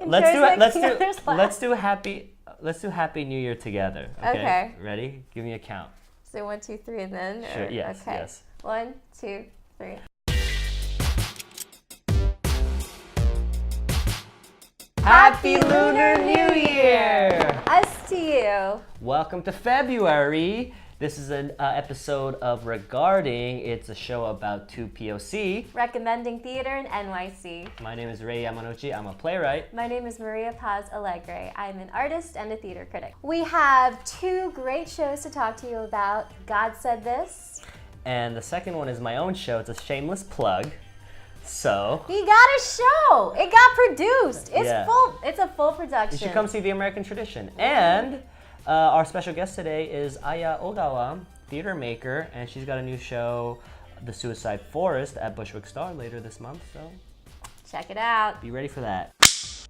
let's do Happy New Year together. Okay. Ready? Give me a count. So 1, 2, 3, and then. Sure. Yes. Okay. Yes. 1, 2, 3. Happy Lunar New Year! Us to you. Welcome to February. This is an episode of Regarding. It's a show about 2 POC. Recommending theater in NYC. My name is Rei Yamanuchi. I'm a playwright. My name is Maria Paz Alegre. I'm an artist and a theater critic. We have 2 great shows to talk to you about. God Said This. And the second one is my own show. It's a shameless plug. So we got a show. It got produced. It's full. It's a full production. You should come see The American Tradition. And our special guest today is Aya Ogawa, theater maker, and she's got a new show, The Suicide Forest, at Bushwick Star later this month. So check it out. Be ready for that.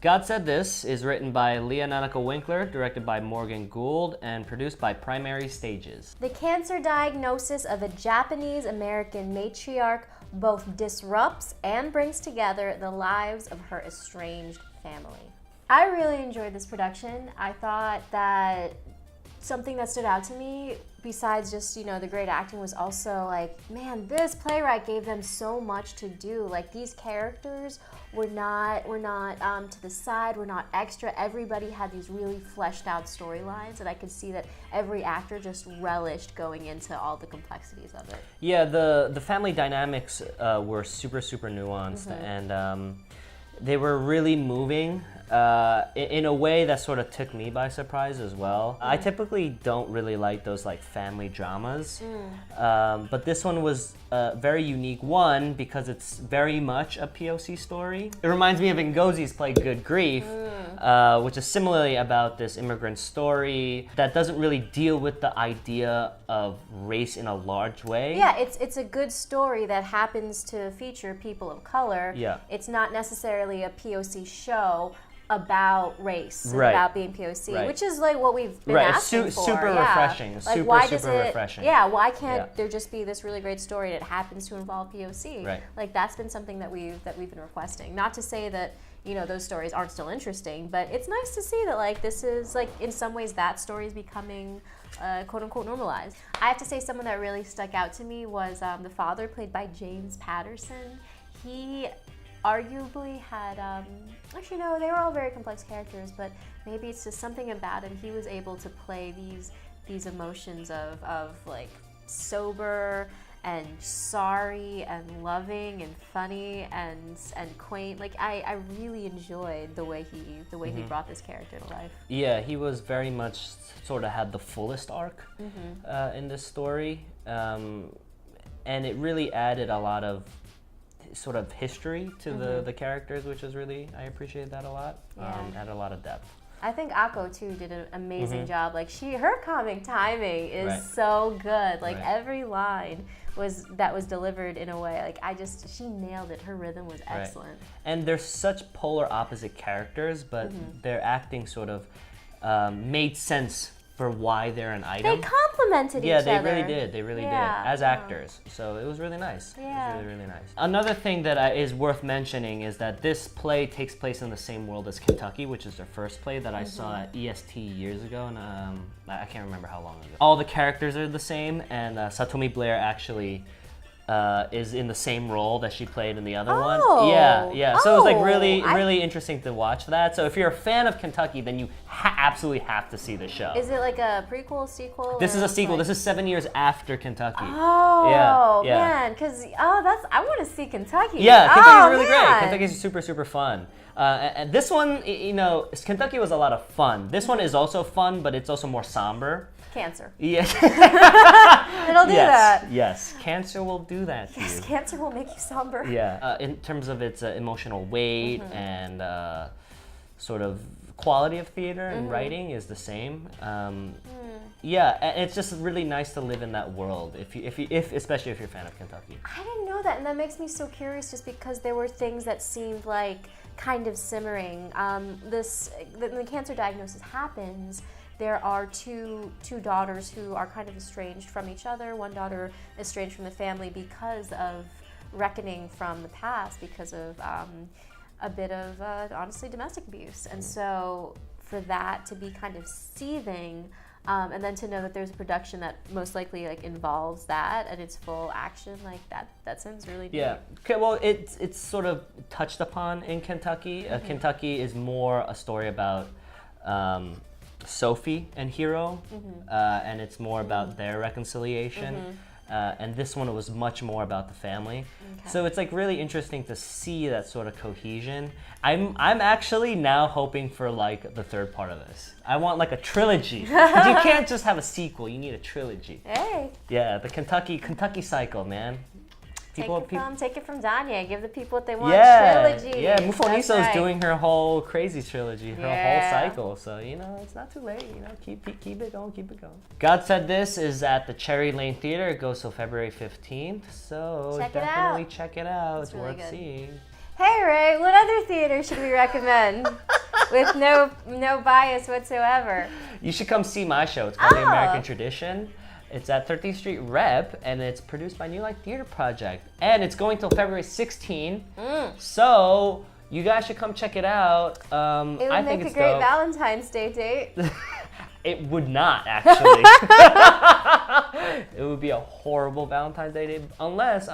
God Said This is written by Leah Nanako Winkler, directed by Morgan Gould, and produced by Primary Stages. The cancer diagnosis of a Japanese-American matriarch both disrupts and brings together the lives of her estranged family. I really enjoyed this production. I thought that something that stood out to me, besides just, the great acting, was also like, man, this playwright gave them so much to do. Like, these characters were not to the side, were not extra. Everybody had these really fleshed out storylines, and I could see that every actor just relished going into all the complexities of it. Yeah, the family dynamics were super, super nuanced, and they were really moving in a way that sort of took me by surprise as well. I typically don't really like those family dramas, but this one was a very unique one because it's very much a POC story. It reminds me of Ngozie's play Good Grief, which is similarly about this immigrant story that doesn't really deal with the idea of race in a large way. Yeah, it's a good story that happens to feature people of color. Yeah. It's not necessarily a POC show about race, right. about being POC, right. which is what we've been asking for. Super refreshing. Super refreshing. Yeah, why can't there just be this really great story that happens to involve POC? Right. That's been something that we've been requesting. Not to say that those stories aren't still interesting, but it's nice to see that this is in some ways that story is becoming quote unquote normalized. I have to say someone that really stuck out to me was the father, played by James Patterson. He arguably had, actually no, they were all very complex characters, but maybe it's just something about him. He was able to play these emotions of sober and sorry and loving and funny and quaint. I really enjoyed the way he brought this character to life. Yeah, he was very much sort of had the fullest arc in this story, and it really added a lot of sort of history to the characters, which is really, I appreciate that a lot. Added a lot of depth. I think Akko too did an amazing job. Her comic timing is so good. Every line that was delivered in a way, she nailed it. Her rhythm was excellent. Right. And they're such polar opposite characters, but their acting sort of made sense for why they're an item. They complemented each other. Yeah, they really did, as actors. So it was really nice. Yeah. It was really, really nice. Another thing that is worth mentioning is that this play takes place in the same world as Kentucky, which is their first play that I saw at EST years ago, and I can't remember how long ago. All the characters are the same, and Satomi Blair actually is in the same role that she played in the other one. Yeah. So it was really interesting to watch that. So if you're a fan of Kentucky, then you absolutely have to see the show. Is it like a prequel, sequel? This is a sequel. This is 7 years after Kentucky. Oh, man, because I want to see Kentucky. Yeah, Kentucky's really great. Kentucky's super, super fun. And this one, Kentucky was a lot of fun. This one is also fun, but it's also more somber. Cancer. Yeah. It'll do that. Yes, cancer will do that to you. Yes, cancer will make you somber. Yeah, in terms of its emotional weight and sort of quality of theater and writing is the same. Yeah, and it's just really nice to live in that world, especially if you're a fan of Kentucky. I didn't know that, and that makes me so curious just because there were things that seemed kind of simmering. The cancer diagnosis happens. There are two daughters who are kind of estranged from each other. One daughter estranged from the family because of reckoning from the past, because of a bit of honestly domestic abuse. And so for that to be kind of seething, and then to know that there's a production that most likely like involves that and its full action, like that sounds really deep. Yeah. Okay. Well, it's sort of touched upon in Kentucky. Kentucky is more a story about Sophie and Hero, and it's more about their reconciliation. And this one was much more about the family. Okay. So it's like really interesting to see that sort of cohesion. I'm actually now hoping for like the third part of this. I want like a trilogy. 'Cause you can't just have a sequel, you need a trilogy. Hey. Yeah, the Kentucky cycle, man. Take it from Danye. Give the people what they want. Yeah, Trilogy. yeah. Mufoniso is right. doing her whole crazy trilogy, her whole cycle. So it's not too late. Keep it going, keep it going. God Said This is at the Cherry Lane Theater. It goes till February 15th. So definitely check it out. It's really worth good. seeing. Hey Ray, what other theater should we recommend? With no bias whatsoever. You should come see my show. It's called The American Tradition. It's at 13th Street Rep, and it's produced by New Light Theater Project. And it's going till February 16th. So you guys should come check it out. It would make a great Valentine's Day date. It would not, actually. It would be a horrible Valentine's Day date, unless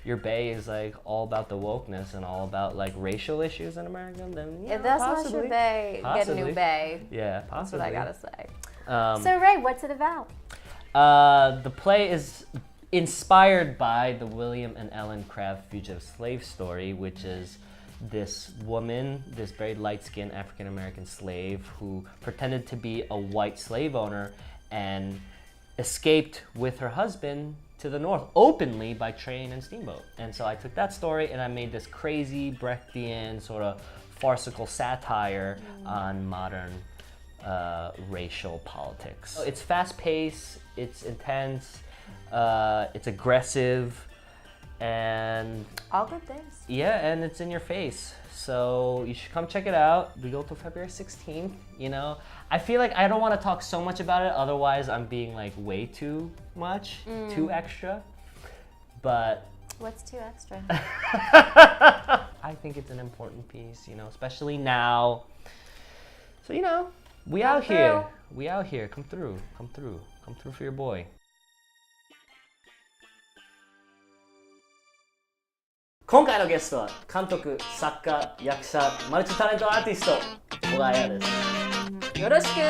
your bae is like all about the wokeness and all about like racial issues in America. Then if that's not your bae, get a new bae. Yeah, possibly. That's what I gotta say. So Ray, what's it about? The play is inspired by the William and Ellen Craft fugitive slave story, which is this woman, this very light-skinned African-American slave who pretended to be a white slave owner and escaped with her husband to the north openly by train and steamboat. And so I took that story and I made this crazy Brechtian sort of farcical satire on modern racial politics. So it's fast-paced, it's intense, it's aggressive, and all good things. Yeah, and it's in your face. So you should come check it out. We go till February 16th, I feel like I don't want to talk so much about it, otherwise I'm being like way too much, too extra. But what's too extra? I think it's an important piece, especially now. So, we out here. We out here. Come through for your boy. 今回のゲストは監督、作家、役者、マルチタレントアーティスト、小川彩です。よろしく。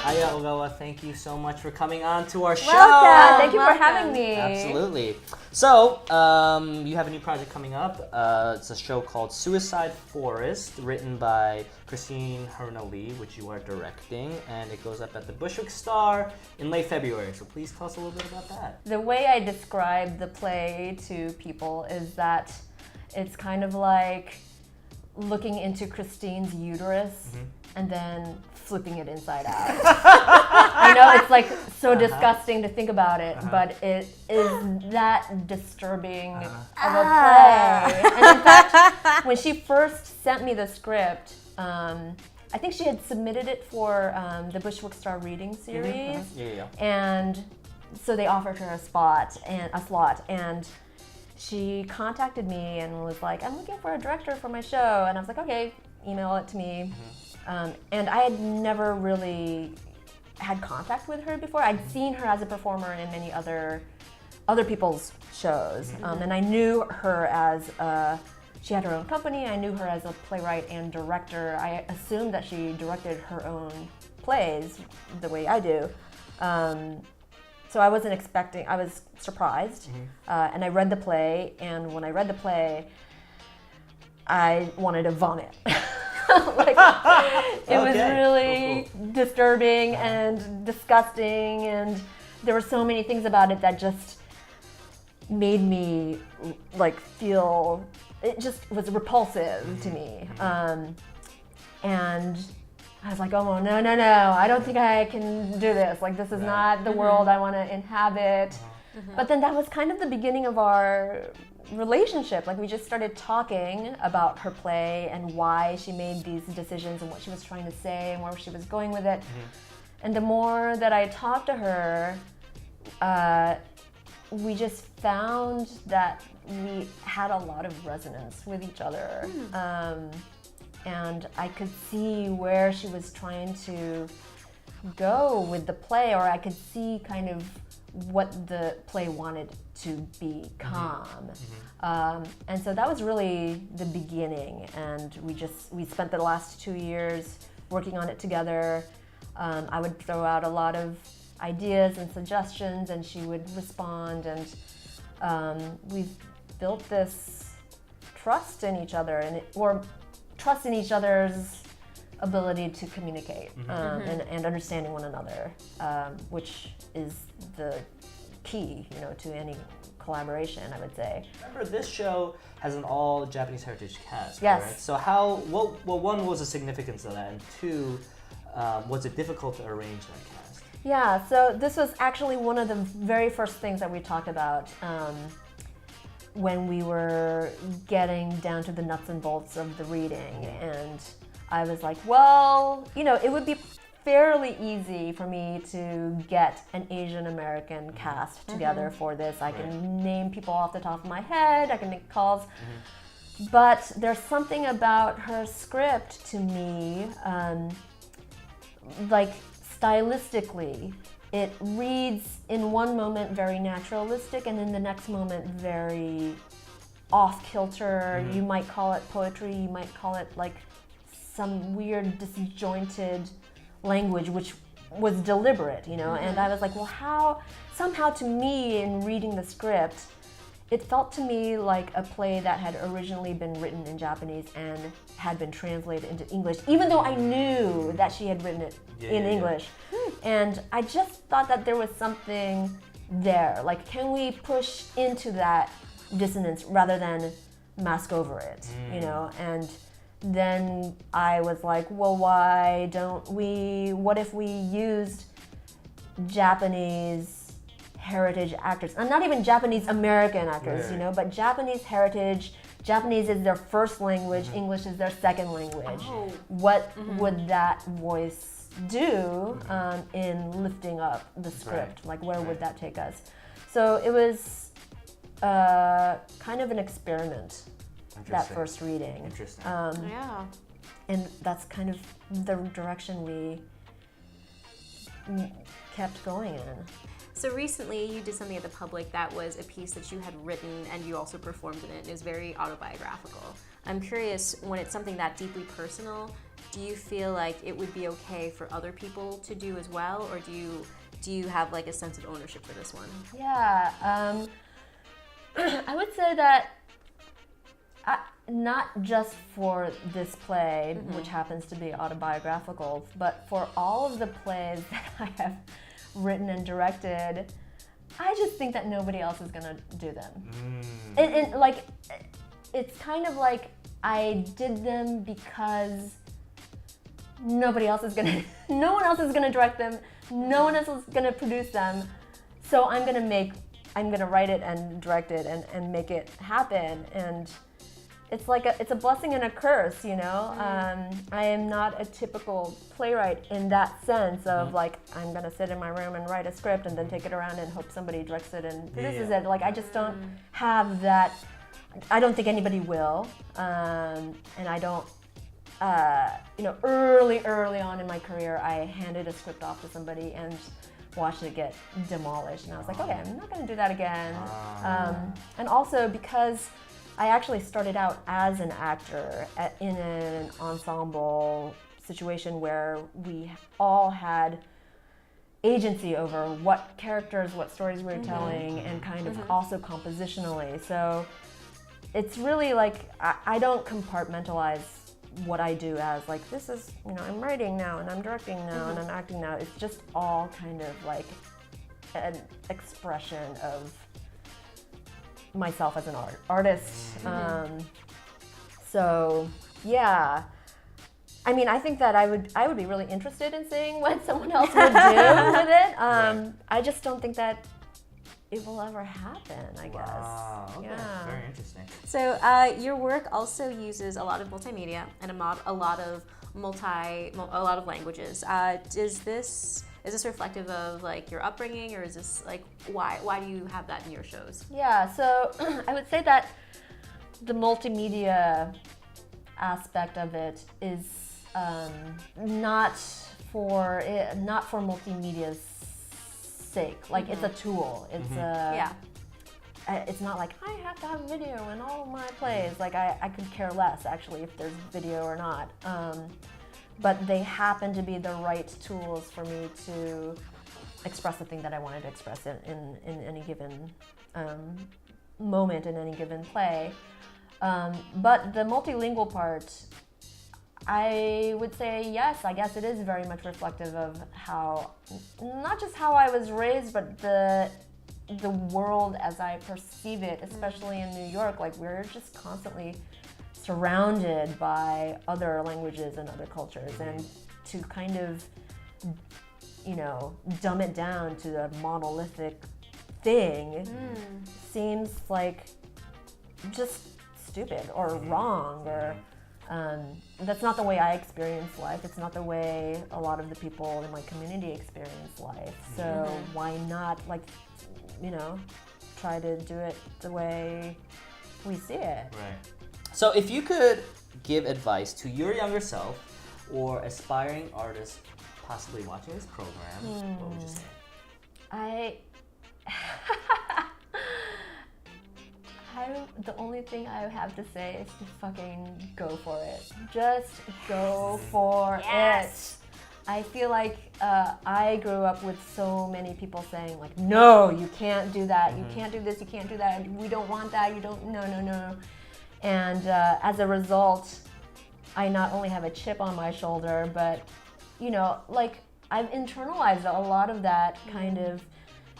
Aya, Ogawa, thank you so much for coming on to our show. Welcome. Thank you for having me. Absolutely. So, you have a new project coming up. It's a show called Suicide Forest, written by Christine Hernali, which you are directing, and it goes up at the Bushwick Star in late February. So please tell us a little bit about that. The way I describe the play to people is that it's kind of like looking into Christine's uterus and then flipping it inside out. I know it's like so disgusting to think about it, but it is that disturbing of a play. And in fact, when she first sent me the script, I think she had submitted it for the Bushwick Star reading series, and so they offered her a slot, and she contacted me and was like, "I'm looking for a director for my show," and I was like, "Okay, email it to me." And I had never really had contact with her before. I'd seen her as a performer in many other people's shows, and I knew her as she had her own company. I knew her as a playwright and director. I assumed that she directed her own plays the way I do. So I wasn't expecting, I was surprised. And I read the play, and when I read the play, I wanted to vomit. It was really disturbing and disgusting, and there were so many things about it that just made me feel, it just was repulsive to me. And I was like, oh no, I don't think I can do this. This is not the world I want to inhabit. But then that was kind of the beginning of our relationship. We just started talking about her play and why she made these decisions and what she was trying to say and where she was going with it. And the more that I talked to her, we just found that we had a lot of resonance with each other. And I could see where she was trying to go with the play, or I could see kind of what the play wanted to become. And so that was really the beginning, and we spent the last 2 years working on it together. I would throw out a lot of ideas and suggestions, and she would respond, and we've built this trust in each other, or trust in each other's ability to communicate, and understanding one another, which is the key, to any collaboration, I would say. Remember, this show has an all Japanese heritage cast, Yes. correct? So one, what was the significance of that, and two, was it difficult to arrange that cast? Yeah, so this was actually one of the very first things that we talked about when we were getting down to the nuts and bolts of the reading. And I was like, well, it would be fairly easy for me to get an Asian American cast together for this. I can name people off the top of my head, I can make calls. But there's something about her script to me, like stylistically, it reads in one moment very naturalistic, and in the next moment very off-kilter. You might call it poetry, you might call it like some weird disjointed language, which was deliberate, and I was like, well, somehow to me, in reading the script, it felt to me like a play that had originally been written in Japanese and had been translated into English, even though I knew that she had written it in English. And I just thought that there was something there. Like, can we push into that dissonance rather than mask over it, And then I was like, well, what if we used Japanese heritage actors, and not even Japanese American actors, but Japanese heritage. Japanese is their first language, English is their second language. What would that voice do in lifting up the script? Like, where would that take us? So it was kind of an experiment, that first reading. Interesting. And that's kind of the direction we kept going in. So recently you did something at the Public that was a piece that you had written and you also performed in it. It was very autobiographical. I'm curious, when it's something that deeply personal, do you feel like it would be okay for other people to do as well, or do you have like a sense of ownership for this one? Yeah, I would say that not just for this play, which happens to be autobiographical, but for all of the plays that I have written and directed, I just think that nobody else is gonna do them. And like, it's kind of like I did them because no one else is gonna direct them, no one else is gonna produce them, so I'm gonna write it and direct it and make it happen. And it's a blessing and a curse, I am not a typical playwright in that sense of like, I'm gonna sit in my room and write a script and then take it around and hope somebody directs it and produces it. Like, I just don't have that. I don't think anybody will, and I don't. Early on in my career, I handed a script off to somebody and watched it get demolished, and I was like, okay, I'm not gonna do that again. And also because I actually started out as an actor in an ensemble situation where we all had agency over what characters, what stories we were telling, and kind of also compositionally. So it's really like, I don't compartmentalize what I do as like, this is, I'm writing now and I'm directing now and I'm acting now. It's just all kind of like an expression of myself as an artist. So yeah, I mean, I think that I would be really interested in seeing what someone else would do with it. I just don't think that it will ever happen, I guess. Wow, okay. Yeah. Very interesting. So your work also uses a lot of multimedia and a lot of languages. Is Is this reflective of like your upbringing, or is this like why do you have that in your shows? Yeah, so I would say that the multimedia aspect of it is not for multimedia's sake. Like it's a tool. It's it's not like I have to have video in all of my plays. Like I could care less actually if there's video or not. But they happen to be the right tools for me to express the thing that I wanted to express in any given moment in any given play. But the multilingual part, I would say yes, I guess it is very much reflective of how, not just how I was raised, but the world as I perceive it, especially in New York. Like we're just constantly surrounded by other languages and other cultures, and to kind of, you know, dumb it down to a monolithic thing seems like just stupid or wrong, or that's not the way I experience life. It's not the way a lot of the people in my community experience life. So why not, like, you know, try to do it the way we see it? Right. So if you could give advice to your younger self or aspiring artists possibly watching this program, what would you say? The only thing I have to say is to fucking go for it. Just go for it. I feel like I grew up with so many people saying like, no, you can't do that. You can't do this. You can't do that. We don't want that. You don't. No. And as a result, I not only have a chip on my shoulder, but, you know, like I've internalized a lot of that kind of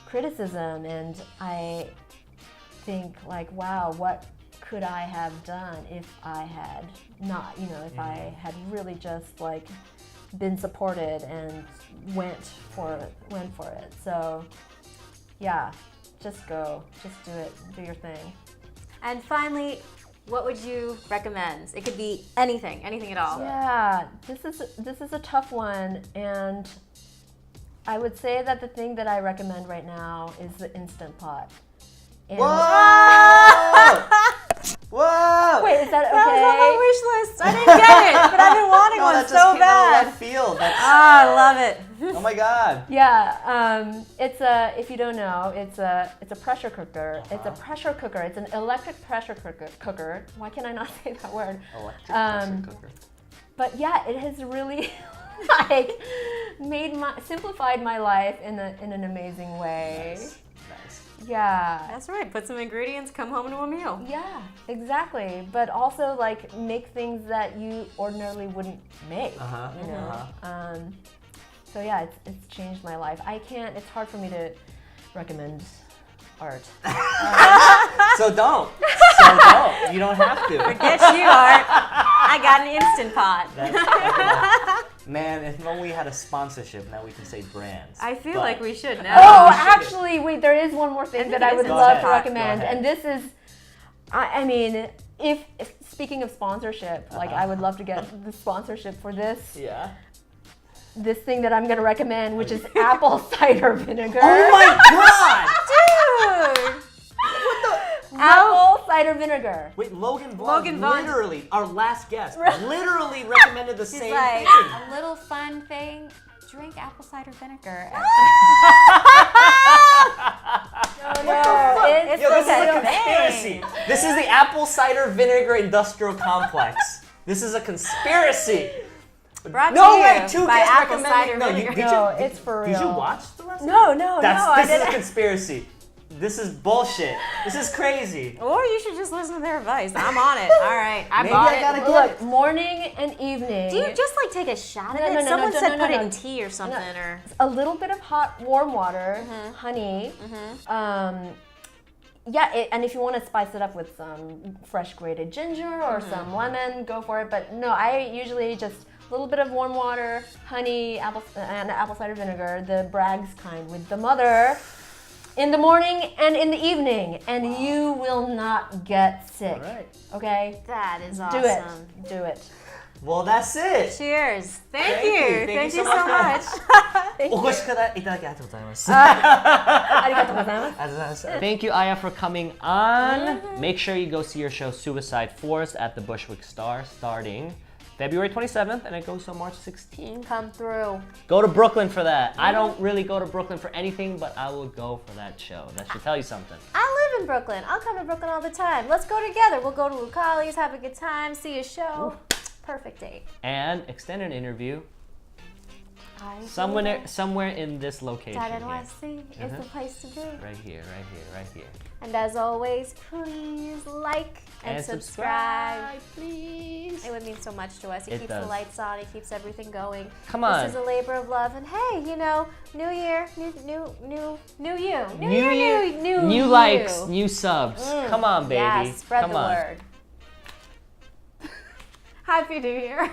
criticism, and I think like, wow, what could I have done if I had not, you know, if I had really just like been supported and went for it. So yeah, just go, just do it, do your thing. And finally, what would you recommend? It could be anything at all. Yeah, this is a tough one, and I would say that the thing that I recommend right now is the Instant Pot. And Whoa! Whoa! Wait, is that okay? That was on my wish list. I didn't get it, but I've been wanting one that so just came out bad. of left field. That's, I love it. oh my god. Yeah, it's a, if you don't know, it's a pressure cooker. It's a pressure cooker. It's an electric pressure cooker. Why can I not say that word? Electric pressure cooker. But yeah, it has really like simplified my life in an amazing way. Nice. Yeah. That's right. Put some ingredients, come home to a meal. Yeah, exactly. But also like make things that you ordinarily wouldn't make. You know. So yeah, it's changed my life. It's hard for me to recommend art. So don't. You don't have to. Forget you, Art. I got an Instant Pot. Man, if only we had a sponsorship, now we can say brands. I feel like we should now. Oh, actually, wait, there is one more thing that I would love to recommend. And this is, I mean, if speaking of sponsorship, like I would love to get the sponsorship for this. Yeah. This thing that I'm going to recommend, which is apple cider vinegar. Oh my god! Dude! Apple cider vinegar. Wait, Logan Vaughn literally, our last guest, Right. literally recommended the same Like, thing. a little fun thing, drink apple cider vinegar. It's Yo, this is a okay. conspiracy. This is the apple cider vinegar industrial complex. This is a conspiracy. Brought No to way, you two by guests apple recommending. cider vinegar. No, it's for real. Did you watch the rest? No, This is a conspiracy. This is bullshit. This is crazy. Or you should just listen to their advice. I'm on it. All right, I Maybe bought I it. gotta get Look, it. morning and evening. Do you just like take a shot of No, it? no, no, Someone no, said no, put no. it in tea or something, or a little bit of hot, warm water, honey. Yeah, and if you want to spice it up with some fresh grated ginger or some lemon, go for it. But no, I usually just a little bit of warm water, honey, and apple cider vinegar, the Bragg's kind with the mother, in the morning and in the evening, and you will not get sick. All right. Okay? that is Do awesome. it. Do it. Well, that's it. Cheers. Thank Thank you. you. Thank you Thank you so so much. お越しいただきありがとうございます。ありがとうございます。ありがとうございます。Thank you, Aya, for coming on. Make sure you go see your show Suicide Force at the Bushwick Star starting February 27th and it goes till March 16th. Come through. Go to Brooklyn for that. I don't really go to Brooklyn for anything, but I will go for that show. That should tell you something. I live in Brooklyn. I'll come to Brooklyn all the time. Let's go together. We'll go to Lucali's, have a good time, see a show. Perfect date. And extended interview I somewhere in this location. That here. NYC is the place to be. Right here, right here, right here. And as always, please like and subscribe. Please. It would mean so much to us. He It keeps does. the lights on. He keeps everything going. Come on. This is a labor of love. And hey, you know, new year, new you. New you. likes, new subs. Come on, baby. Yeah, spread Come the on. word. Happy New Year.